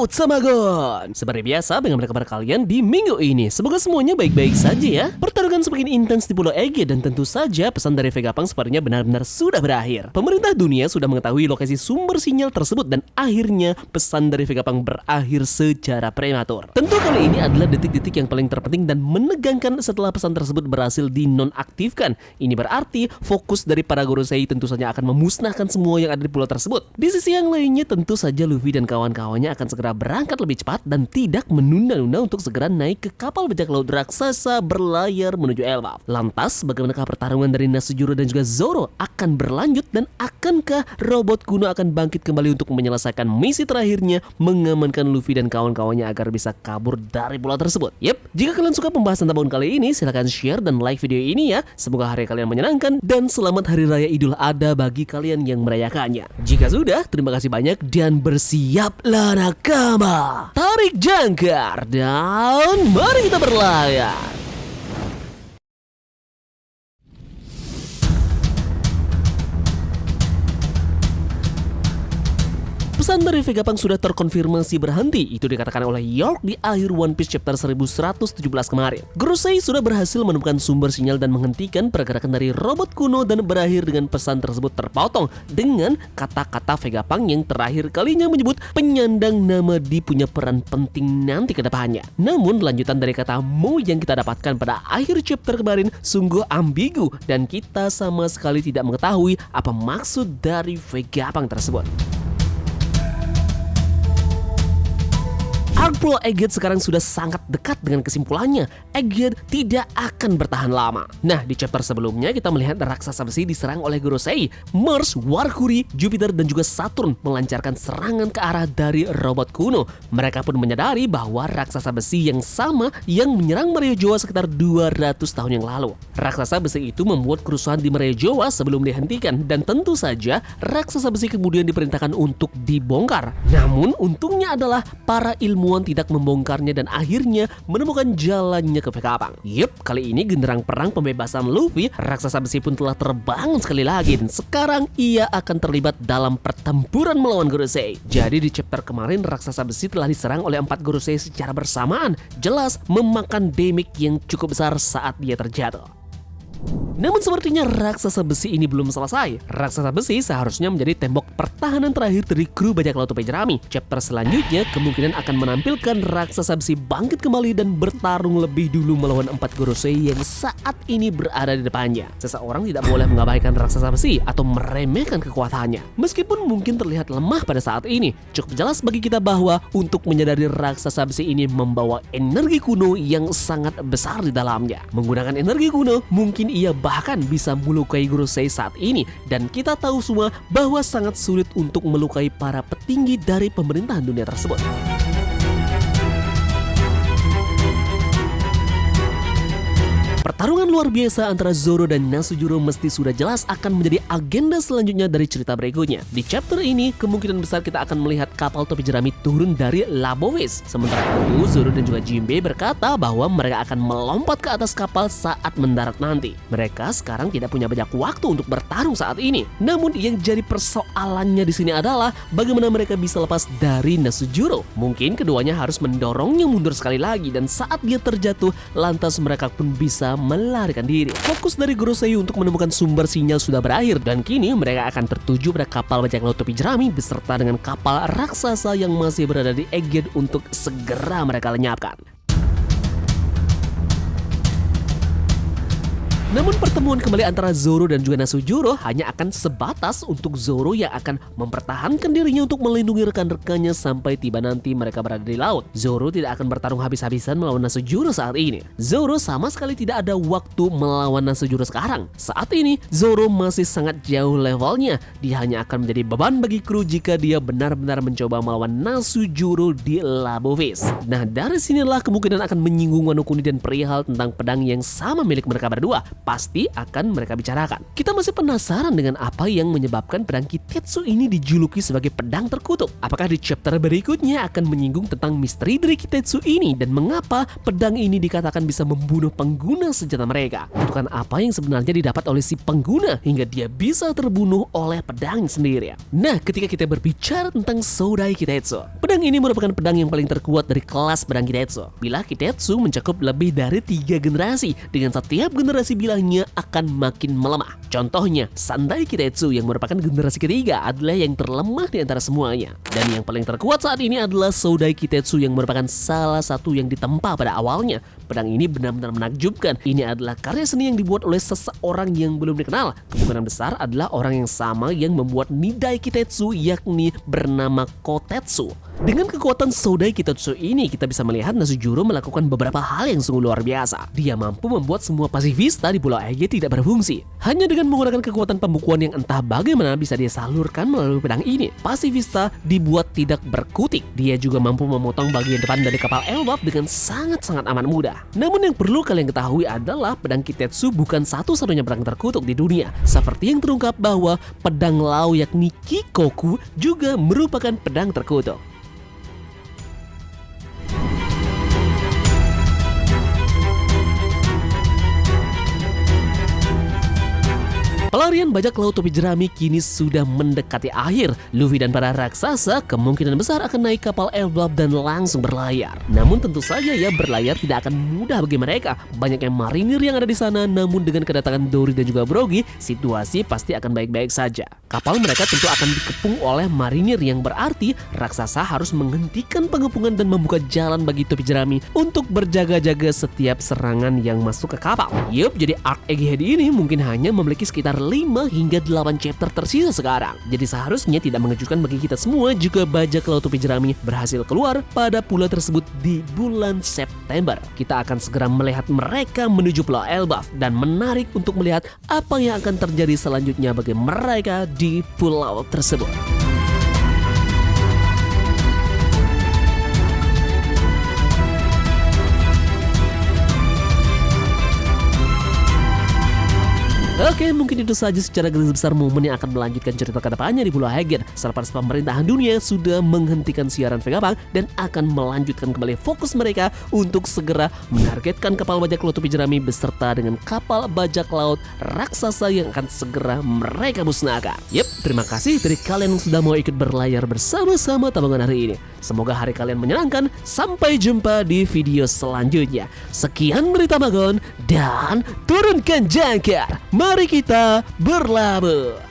Halo Tamagon, seperti biasa bagaimana kabar kalian di minggu ini? Semoga semuanya baik-baik saja ya. Pertarungan semakin intens di Pulau Ege dan tentu saja pesan dari Vegapunk sepertinya benar-benar sudah berakhir. Pemerintah dunia sudah mengetahui lokasi sumber sinyal tersebut dan akhirnya pesan dari Vegapunk berakhir secara prematur. Tentu kali ini adalah detik-detik yang paling terpenting dan menegangkan setelah pesan tersebut berhasil dinonaktifkan. Ini berarti fokus dari para Gorosei tentu saja akan memusnahkan semua yang ada di pulau tersebut. Di sisi yang lainnya tentu saja Luffy dan kawan-kawannya akan segera berangkat lebih cepat dan tidak menunda-nunda untuk segera naik ke kapal bajak laut raksasa berlayar menuju Elbaf. Lantas, bagaimanakah pertarungan dari Nasujuro dan juga Zoro akan berlanjut dan akankah robot kuno akan bangkit kembali untuk menyelesaikan misi terakhirnya mengamankan Luffy dan kawan-kawannya agar bisa kabur dari pulau tersebut? Yep, jika kalian suka pembahasan tahun kali ini, silahkan share dan like video ini ya. Semoga hari kalian menyenangkan dan selamat Hari Raya Idul Adha bagi kalian yang merayakannya. Jika sudah, terima kasih banyak dan bersiaplah nakama, tarik jangkar dan mari kita berlayar. Pesan dari Vegapunk sudah terkonfirmasi berhenti. Itu dikatakan oleh York di akhir One Piece chapter 1117 kemarin. Gorosei sudah berhasil menemukan sumber sinyal dan menghentikan pergerakan dari robot kuno dan berakhir dengan pesan tersebut terpotong dengan kata-kata Vegapunk yang terakhir kalinya menyebut penyandang nama di punya peran penting nanti ke depannya. Namun lanjutan dari kata Mo yang kita dapatkan pada akhir chapter kemarin sungguh ambigu dan kita sama sekali tidak mengetahui apa maksud dari Vegapunk tersebut. Arc Pulau Egghead sekarang sudah sangat dekat dengan kesimpulannya. Egghead tidak akan bertahan lama. Nah, di chapter sebelumnya kita melihat raksasa besi diserang oleh Gorosei. Mars, Warkuri, Jupiter dan juga Saturn melancarkan serangan ke arah dari robot kuno. Mereka pun menyadari bahwa raksasa besi yang sama yang menyerang Marejoa sekitar 200 tahun yang lalu. Raksasa besi itu membuat kerusuhan di Marejoa sebelum dihentikan dan tentu saja raksasa besi kemudian diperintahkan untuk dibongkar. Namun untungnya adalah para ilmuwan tidak membongkarnya dan akhirnya menemukan jalannya ke Vegapunk. Yup, kali ini genderang perang pembebasan Luffy, raksasa besi pun telah terbangun sekali lagi dan sekarang ia akan terlibat dalam pertempuran melawan Gorosei. Jadi di chapter kemarin raksasa besi telah diserang oleh 4 Gorosei secara bersamaan, jelas memakan damage yang cukup besar saat dia terjatuh. Namun sepertinya raksasa besi ini belum selesai. Raksasa besi seharusnya menjadi tembok pertahanan terakhir dari kru bajak laut topi jerami. Chapter selanjutnya kemungkinan akan menampilkan raksasa besi bangkit kembali dan bertarung lebih dulu melawan 4 Gorosei yang saat ini berada di depannya. Seseorang tidak boleh mengabaikan raksasa besi atau meremehkan kekuatannya. Meskipun mungkin terlihat lemah pada saat ini, cukup jelas bagi kita bahwa untuk menyadari raksasa besi ini membawa energi kuno yang sangat besar di dalamnya. Menggunakan energi kuno, mungkin ia bahkan bisa melukai Gorosei saat ini dan kita tahu semua bahwa sangat sulit untuk melukai para petinggi dari pemerintahan dunia tersebut. Pertarungan luar biasa antara Zoro dan Nasujuro mesti sudah jelas akan menjadi agenda selanjutnya dari cerita berikutnya. Di chapter ini, kemungkinan besar kita akan melihat kapal topi jerami turun dari Labowes. Sementara itu, Zoro dan juga Jinbe berkata bahwa mereka akan melompat ke atas kapal saat mendarat nanti. Mereka sekarang tidak punya banyak waktu untuk bertarung saat ini. Namun yang jadi persoalannya di sini adalah bagaimana mereka bisa lepas dari Nasujuro. Mungkin keduanya harus mendorongnya mundur sekali lagi dan saat dia terjatuh, lantas mereka pun bisa melarikan diri. Fokus dari Gorosei untuk menemukan sumber sinyal sudah berakhir dan kini mereka akan tertuju pada kapal bajak laut topi jerami beserta dengan kapal raksasa yang masih berada di Egghead untuk segera mereka lenyapkan. Namun pertemuan kembali antara Zoro dan juga Nasujuro hanya akan sebatas untuk Zoro yang akan mempertahankan dirinya untuk melindungi rekan-rekannya sampai tiba nanti mereka berada di laut. Zoro tidak akan bertarung habis-habisan melawan Nasujuro saat ini. Zoro sama sekali tidak ada waktu melawan Nasujuro sekarang. Saat ini Zoro masih sangat jauh levelnya. Dia hanya akan menjadi beban bagi kru jika dia benar-benar mencoba melawan Nasujuro di Labowes. Nah, dari sinilah kemungkinan akan menyinggung Wano Kuni dan perihal tentang pedang yang sama milik mereka berdua. pasti akan mereka bicarakan. Kita masih penasaran dengan apa yang menyebabkan pedang Kitetsu ini dijuluki sebagai pedang terkutuk. Apakah di chapter berikutnya akan menyinggung tentang misteri dari Kitetsu ini dan mengapa pedang ini dikatakan bisa membunuh pengguna senjata mereka? Kutukan apa yang sebenarnya didapat oleh si pengguna hingga dia bisa terbunuh oleh pedang sendiri? Nah, ketika kita berbicara tentang Sodai Kitetsu, pedang ini merupakan pedang yang paling terkuat dari kelas pedang Kitetsu. Bila Kitetsu mencakup lebih dari 3 generasi, dengan setiap generasi bilangnya akan makin melemah. Contohnya, Sandai Kitetsu yang merupakan generasi ketiga adalah yang terlemah di antara semuanya. Dan yang paling terkuat saat ini adalah Sodai Kitetsu yang merupakan salah satu yang ditempa pada awalnya. Pedang ini benar-benar menakjubkan. Ini adalah karya seni yang dibuat oleh seseorang yang belum dikenal. Kemungkinan besar adalah orang yang sama yang membuat Nidai Kitetsu, yakni bernama Kotetsu. Dengan kekuatan Sodai Kitetsu ini, kita bisa melihat Nasujuro melakukan beberapa hal yang sungguh luar biasa. Dia mampu membuat semua pasifista di Pulau Ege tidak berfungsi. Hanya dengan menggunakan kekuatan pembukuan yang entah bagaimana bisa dia salurkan melalui pedang ini, pasifista dibuat tidak berkutik. Dia juga mampu memotong bagian depan dari kapal Elbaf dengan sangat-sangat amat mudah. Namun yang perlu kalian ketahui adalah pedang Kitetsu bukan satu-satunya pedang terkutuk di dunia. Seperti yang terungkap bahwa pedang Lao yakni Kikoku juga merupakan pedang terkutuk. Pelarian bajak laut topi jerami kini sudah mendekati akhir. Luffy dan para raksasa kemungkinan besar akan naik kapal Elbaf dan langsung berlayar. Namun tentu saja ya, berlayar tidak akan mudah bagi mereka. Banyak yang marinir yang ada di sana, namun dengan kedatangan Dory dan juga Brogy, situasi pasti akan baik-baik saja. Kapal mereka tentu akan dikepung oleh marinir, yang berarti raksasa harus menghentikan pengepungan dan membuka jalan bagi topi jerami untuk berjaga-jaga setiap serangan yang masuk ke kapal. Yup, jadi arc Egghead ini mungkin hanya memiliki sekitar 5 hingga 8 chapter tersisa sekarang. Jadi seharusnya tidak mengejutkan bagi kita semua jika bajak laut topi jerami berhasil keluar pada pulau tersebut di bulan September. Kita akan segera melihat mereka menuju Pulau Elbaf dan menarik untuk melihat apa yang akan terjadi selanjutnya bagi mereka di pulau tersebut. Oke, mungkin itu saja secara garis besar momen yang akan melanjutkan cerita kedepannya di Pulau Egghead selepas pemerintahan dunia sudah menghentikan siaran Vegapunk dan akan melanjutkan kembali fokus mereka untuk segera menargetkan kapal bajak laut topi jerami beserta dengan kapal bajak laut raksasa yang akan segera mereka musnahkan. Yep, terima kasih dari kalian yang sudah mau ikut berlayar bersama-sama tabungan hari ini. Semoga hari kalian menyenangkan. Sampai jumpa di video selanjutnya. Sekian berita Magon dan turunkan jangkar. Mari kita berlabuh.